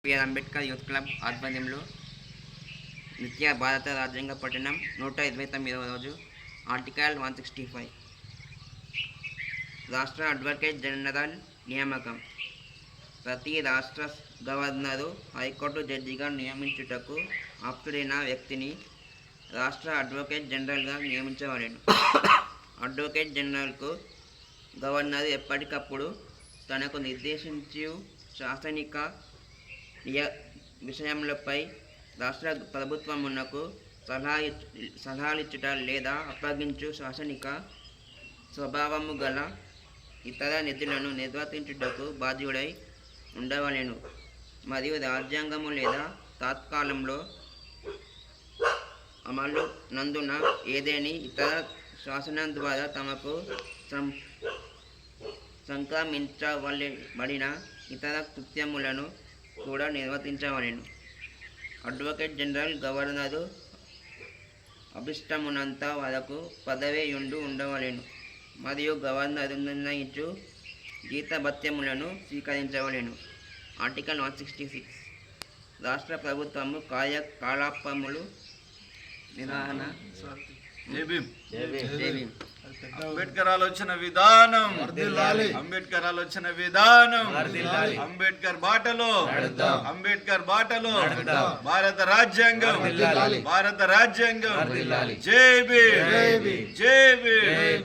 BR Ambedkar youth club ఆధ్వర్యంలో నిత్య భారత రాజ్యాంగ పఠనం 129వ రోజు ఆర్టికల్ 165 రాష్ట్ర అడ్వకేట్ జనరల్ నియామకం. ప్రతి రాష్ట్ర గవర్నరు హైకోర్టు జడ్జిగా నియమించుటకు ఆప్తుడైన వ్యక్తిని రాష్ట్ర అడ్వకేట్ జనరల్గా నియమించవలెను. అడ్వకేట్ జనరల్కు గవర్నర్ ఎప్పటికప్పుడు తనకు నిర్దేశించు శాసనిక విషయములపై రాష్ట్ర ప్రభుత్వమునకు సలహాలిచ్చుట లేదా అప్పగించు శాసనిక స్వభావము గల ఇతర నిధులను నిర్వర్తించుటకు బాధ్యుడై ఉండవలెను మరియు రాజ్యాంగము లేదా తత్కాలంలో అమలు నందున ఏదేని ఇతర శాసనం ద్వారా తమకు సంక్రమించబడిన ఇతర కృత్యములను కూడా నిర్వర్తించవలెను. అడ్వకేట్ జనరల్ గవర్నరు అభిష్టమునంత వరకు పదవి ఉండవలెను మరియు గవర్నరు నిర్ణయించు జీతభత్యములను స్వీకరించవలెను. ఆర్టికల్ 166 రాష్ట్ర ప్రభుత్వము కార్యకలాపములు నిర్వహణ. అంబేద్కర్ ఆలోచన విధానం, అంబేద్కర్ ఆలోచన విధానం, అంబేద్కర్ బాటలో, అంబేద్కర్ బాటలో భారత రాజ్యాంగం, భారత రాజ్యాంగం. జై భీమ్, జై భీమ్.